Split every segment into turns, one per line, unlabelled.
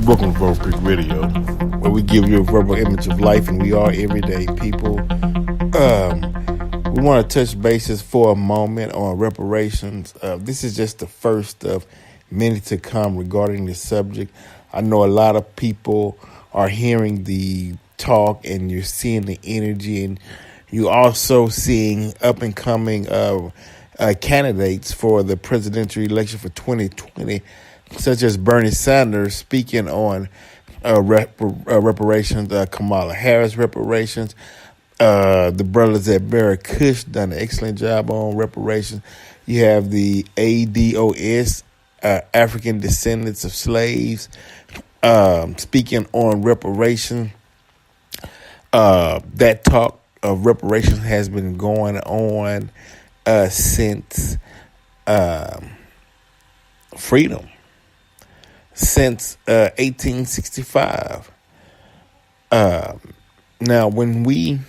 Welcome to Verbal Creek Radio, where we give you a verbal image of life, and we are everyday people. We want to touch bases for a moment on reparations. This is just the first of many to come regarding this subject. I know a lot of people are hearing the talk, and you're seeing the energy, and you're also seeing up and coming candidates for the presidential election for 2020, such as Bernie Sanders speaking on reparations, Kamala Harris reparations. The brothers at Barry Cush done an excellent job on reparations. You have the ADOS, African Descendants of Slaves, speaking on reparations. That talk of reparations has been going on since freedom, since 1865. Now, when we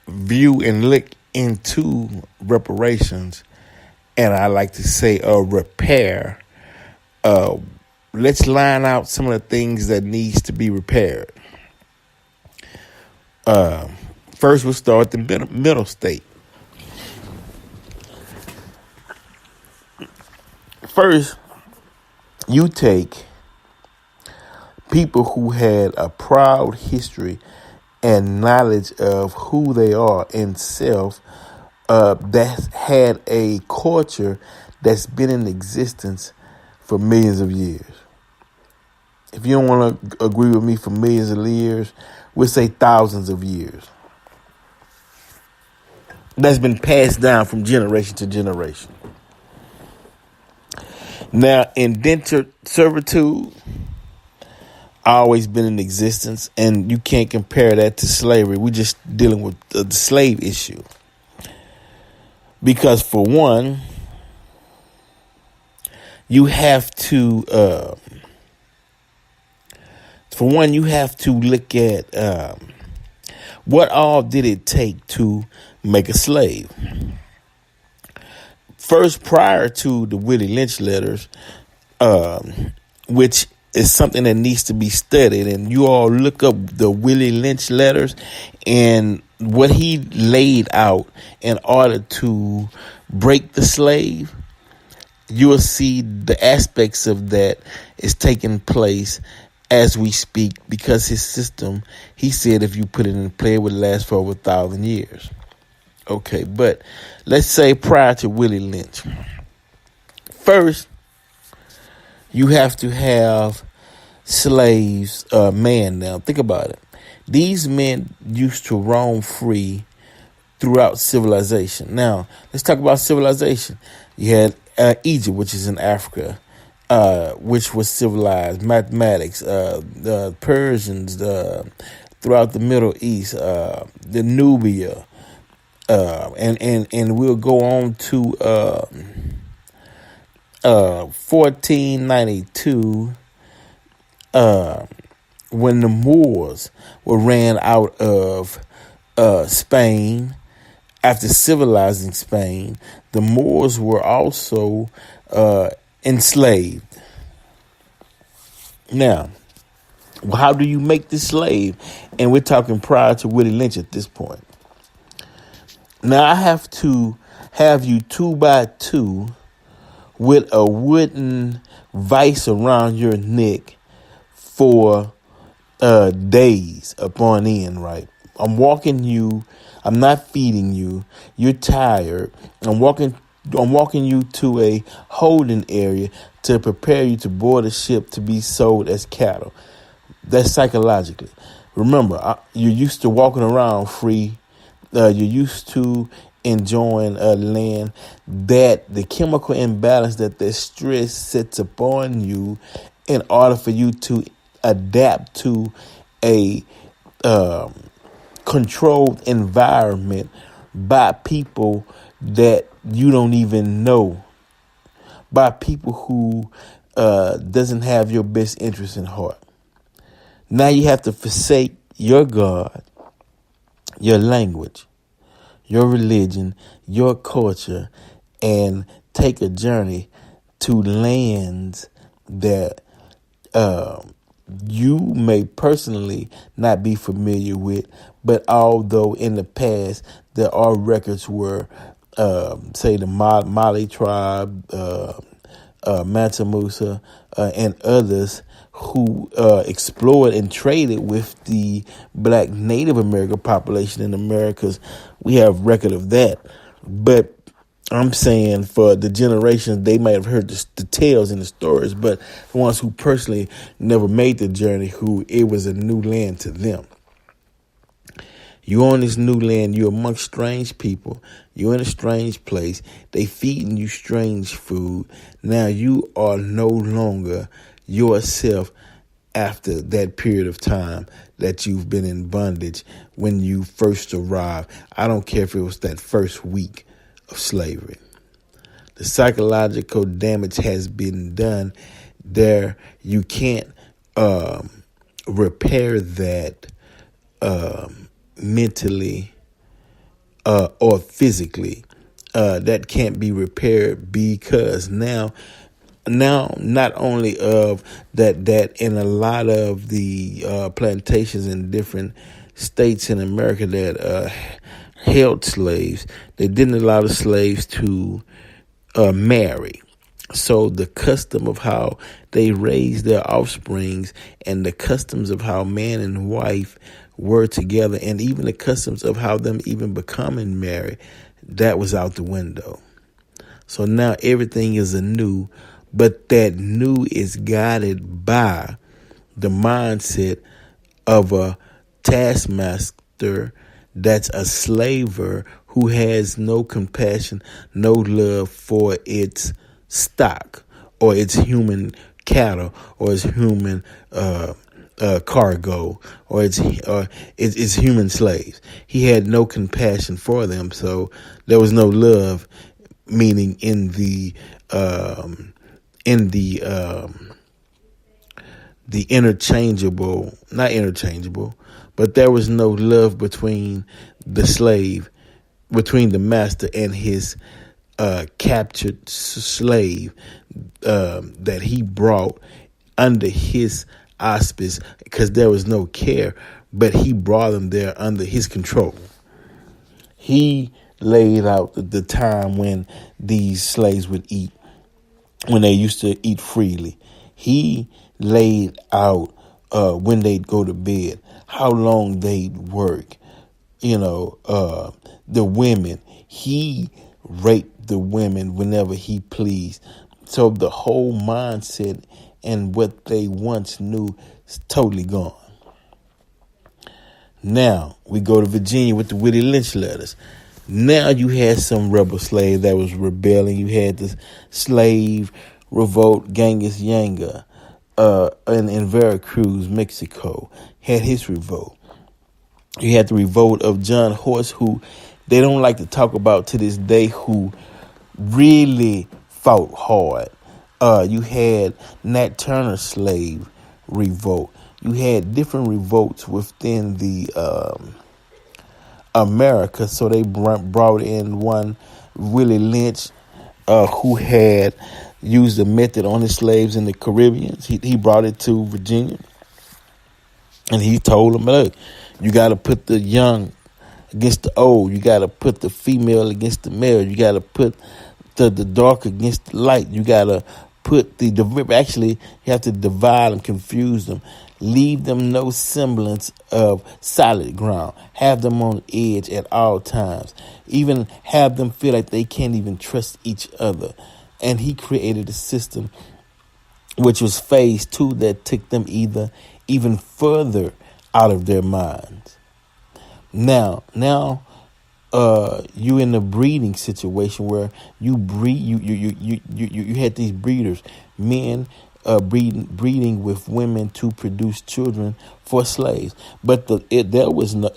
view and look into reparations, and I like to say repair, let's line out some of the things that needs to be repaired. First, we'll start with the middle state. First, you take people who had a proud history and knowledge of who they are in self, that had a culture that's been in existence for millions of years. If you don't want to agree with me for millions of years, we'll say thousands of years. That's been passed down from generation to generation. Now, indentured servitude always been in existence, and you can't compare that to slavery. We're just dealing with the slave issue. Because for one, you have to look at what all did it take to make a slave. First, prior to the Willie Lynch letters, which is something that needs to be studied, and you all look up the Willie Lynch letters and what he laid out in order to break the slave, you'll see the aspects of that is taking place as we speak, because his system, he said, if you put it in play, it would last for over 1,000 years. Okay, but let's say prior to Willie Lynch. First, you have to have slaves manned. Now, think about it. These men used to roam free throughout civilization. Now, let's talk about civilization. You had Egypt, which is in Africa, which was civilized. Mathematics, the Persians, throughout the Middle East, the Nubia, and we'll go on to 1492, when the Moors were ran out of Spain. After civilizing Spain, the Moors were also enslaved. Now, how do you make the slave? And we're talking prior to Willie Lynch at this point. Now, I have to have you 2 by 2 with a wooden vice around your neck for days upon end, right? I'm walking you. I'm not feeding you. You're tired. I'm walking you to a holding area to prepare you to board a ship to be sold as cattle. That's psychologically. Remember, you're used to walking around free. You're used to enjoying land. That the chemical imbalance that stress sets upon you in order for you to adapt to a controlled environment by people that you don't even know, by people who doesn't have your best interest in heart. Now you have to forsake your God, your language, your religion, your culture, and take a journey to lands that um, you may personally not be familiar with, but although in the past there are records where, say, the Mali tribe, Mansa Musa, and others who explored and traded with the black Native American population in Americas, we have record of that. But I'm saying for the generations, they might have heard the tales and the stories, but the ones who personally never made the journey, who it was a new land to them. You on this new land, you're amongst strange people. You're in a strange place. They feeding you strange food. Now you are no longer yourself after that period of time that you've been in bondage when you first arrived. I don't care if it was that first week of slavery. The psychological damage has been done there. You can't repair that mentally or physically. That can't be repaired because now not only of that in a lot of the plantations in different states in America that held slaves, they didn't allow the slaves to marry. So the custom of how they raised their offsprings and the customs of how man and wife were together and even the customs of how them even becoming married, that was out the window. So now everything is anew, but that new is guided by the mindset of a taskmaster that's a slaver who has no compassion, no love for its stock or its human cattle or its human cargo or its human slaves. He had no compassion for them, so there was no love, meaning in the interchangeable, not interchangeable, but there was no love between the slave, between the master and his captured slave that he brought under his auspice, because there was no care, but he brought them there under his control. He laid out the time when these slaves would eat, when they used to eat freely. He laid out when they'd go to bed, how long they'd work. The women, he raped the women whenever he pleased. So the whole mindset and what they once knew is totally gone. Now we go to Virginia with the Willie Lynch letters. Now you had some rebel slave that was rebelling. You had the slave revolt, Genghis Yanga, in Veracruz, Mexico, had his revolt. You had the revolt of John Horse, who they don't like to talk about to this day, who really fought hard. You had Nat Turner's slave revolt. You had different revolts within the America. So they brought in one, Willie Lynch, who had used the method on his slaves in the Caribbean. He brought it to Virginia, and he told them, look, you got to put the young against the old. You got to put the female against the male. You got to put the dark against the light. You got to put actually, you have to divide them, confuse them, leave them no semblance of solid ground, have them on edge at all times, even have them feel like they can't even trust each other. And he created a system which was phase 2 that took them even further out of their minds. Now, you in a breeding situation where you breed, you had these breeders, men breeding with women to produce children for slaves, but there was no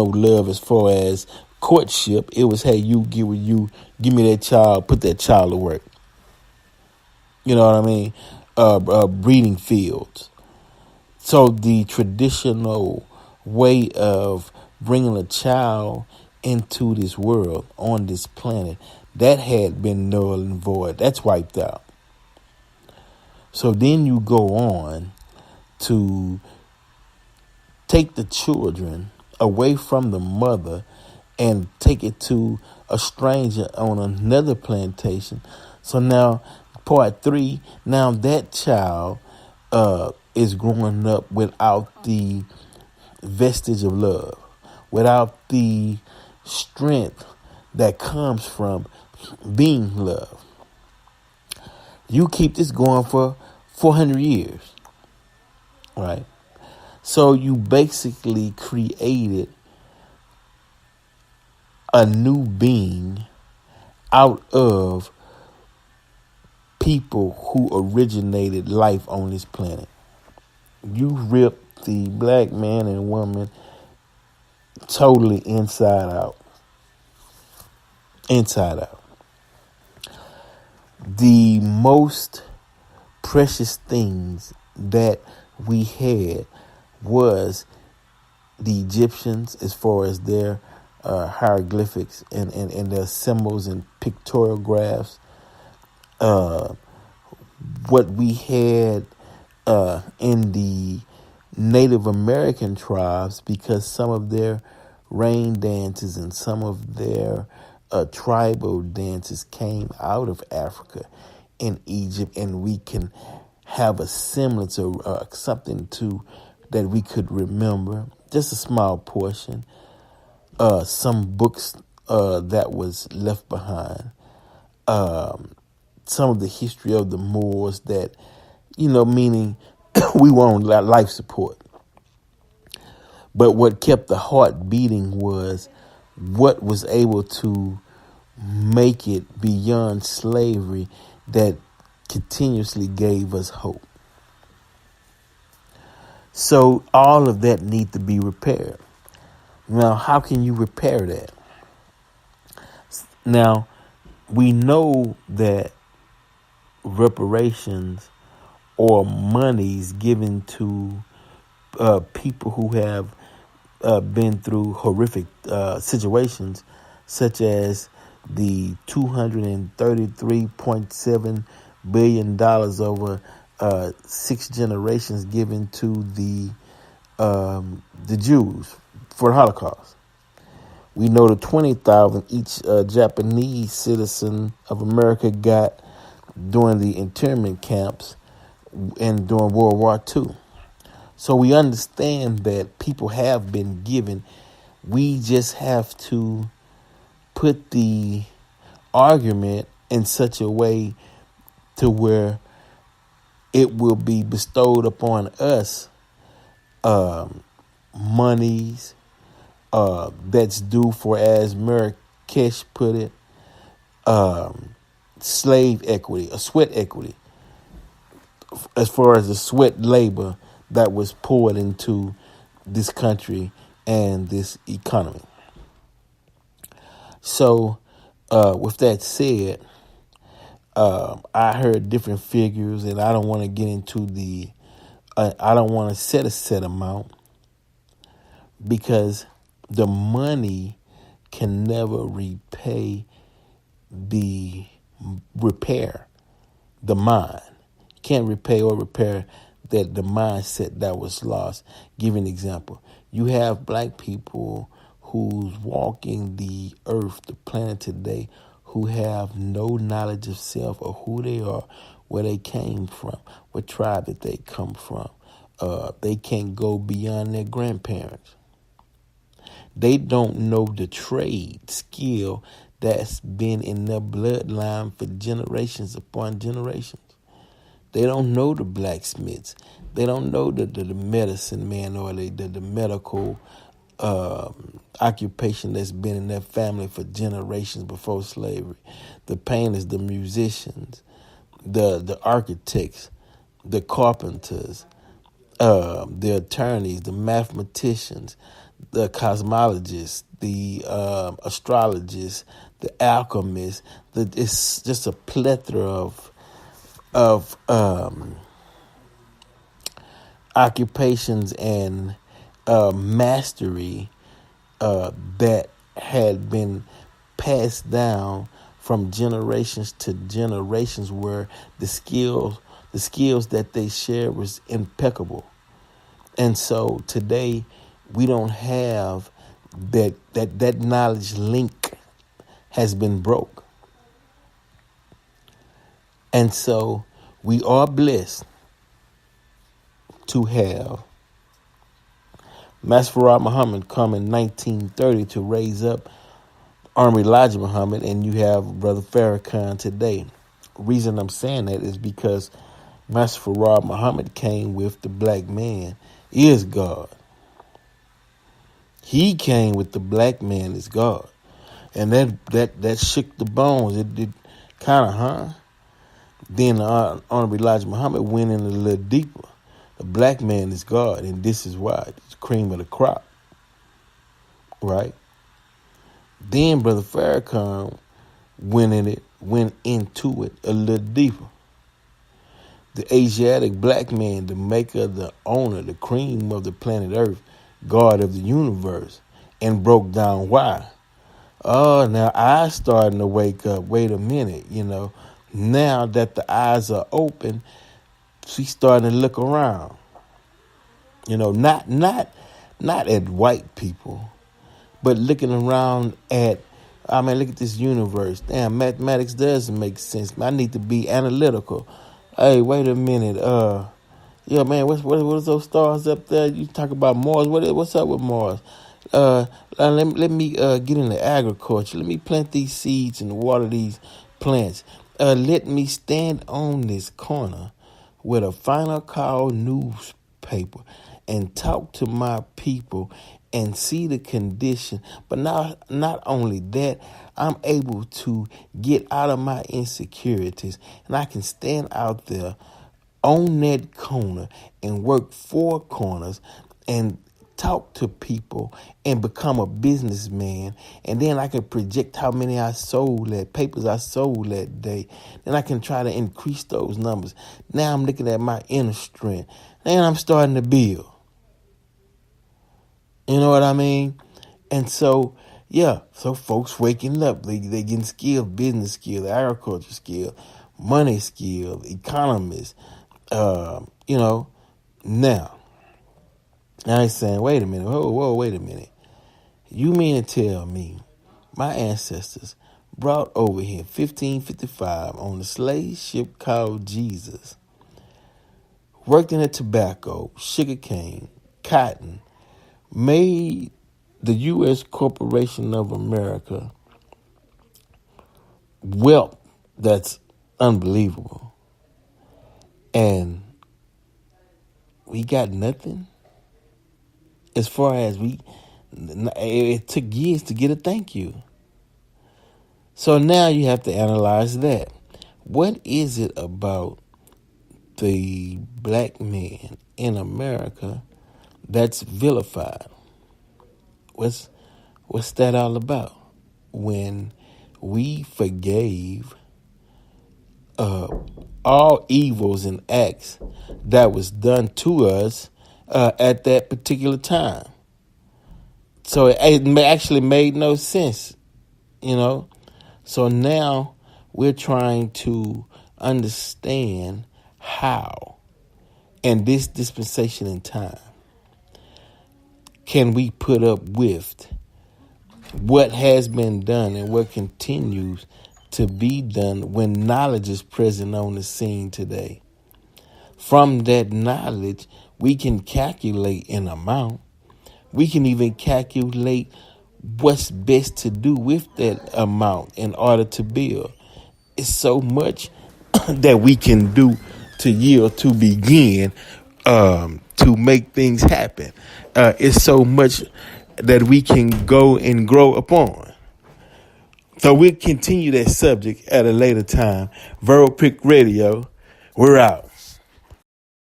love as far as courtship. It was, hey, you give me that child, put that child to work. You know what I mean? Breeding fields. So the traditional way of bringing a child into this world, on this planet, that had been null and void. That's wiped out. So then you go on to take the children away from the mother and take it to a stranger on another plantation. So now, part three, now that child is growing up without the vestige of love, without the strength that comes from being loved. You keep this going for 400 years, right? So you basically created a new being out of people who originated life on this planet. You ripped the black man and woman totally inside out. Inside out. The most precious things that we had was the Egyptians, as far as their hieroglyphics and their symbols and pictorial graphs. What we had in the Native American tribes, because some of their rain dances and some of their tribal dances came out of Africa and Egypt, and we can have a semblance or something to that we could remember, just a small portion. Some books that was left behind, some of the history of the Moors that, meaning we were on life support. But what kept the heart beating was what was able to make it beyond slavery that continuously gave us hope. So all of that need to be repaired. Now, how can you repair that? Now, we know that reparations or monies given to people who have been through horrific situations, such as the $233.7 billion over 6 generations given to the Jews for the Holocaust. We know the 20,000 each Japanese citizen of America got during the internment camps and during World War II. So we understand that people have been given. We just have to put the argument in such a way to where it will be bestowed upon us monies that's due for, as Marrakesh put it, slave equity, a sweat equity, as far as the sweat labor that was poured into this country and this economy. So, with that said, I heard different figures, and I don't want to get into I don't want to set a set amount, because the money can never repair the mind. You can't repay or repair the mindset that was lost. Give you an example. You have black people who's walking the earth, the planet today, who have no knowledge of self or who they are, where they came from, what tribe that they come from. They can't go beyond their grandparents. They don't know the trade skill that's been in their bloodline for generations upon generations. They don't know the blacksmiths. They don't know the medicine man or the medical occupation that's been in their family for generations before slavery. The painters, the musicians, the architects, the carpenters, the attorneys, the mathematicians, the cosmologists, the astrologists, the alchemists. It's just a plethora of occupations and mastery that had been passed down from generations to generations, where the The skills that they share was impeccable. And so today we don't have that knowledge link has been broke. And so we are blessed to have Master Farad Muhammad come in 1930 to raise up Army Elijah Muhammad, and you have Brother Farrakhan today. The reason I'm saying that is because Master Farad Muhammad came with the black man is God. He came with the black man is God. And that shook the bones. It did kind of, Then Honorable Elijah Muhammad went in a little deeper. The black man is God, and this is why. It's the cream of the crop. Right? Then Brother Farrakhan went into it a little deeper. The Asiatic black man, the maker, the owner, the cream of the planet Earth, God of the universe, and broke down why. Oh, now eyes starting to wake up. Wait a minute, Now that the eyes are open, she's starting to look around. Not at white people, but looking around at, look at this universe. Damn, mathematics doesn't make sense. I need to be analytical. Hey, wait a minute. Man, what's those stars up there? You talk about Mars. What's up with Mars? Let me get into agriculture. Let me plant these seeds and water these plants. Let me stand on this corner with a final call newspaper and talk to my people and see the condition. But now, not only that, I'm able to get out of my insecurities, and I can stand out there on that corner and work four corners and talk to people and become a businessman. And then I can project how many papers I sold that day. Then I can try to increase those numbers. Now I'm looking at my inner strength. Then I'm starting to build. You know what I mean? And so, so folks waking up. They getting skilled, business skills, agriculture skills, money skills, economists. Now he's saying, wait a minute, whoa, wait a minute. You mean to tell me my ancestors brought over here 1555 on a slave ship called Jesus, worked in the tobacco, sugarcane, cotton, made the U.S. Corporation of America wealth that's unbelievable. And we got nothing? As far as it took years to get a thank you. So now you have to analyze that. What is it about the black man in America that's vilified? What's that all about? When we forgave all evils and acts that was done to us at that particular time. So it actually made no sense, So now we're trying to understand how, in this dispensation in time, can we put up with what has been done and what continues to be done when knowledge is present on the scene today. From that knowledge, we can calculate an amount. We can even calculate what's best to do with that amount in order to build. It's so much that we can do to yield, to begin, to make things happen. It's so much that we can go and grow upon. So we'll continue that subject at a later time. Verbal Pick Radio, we're out.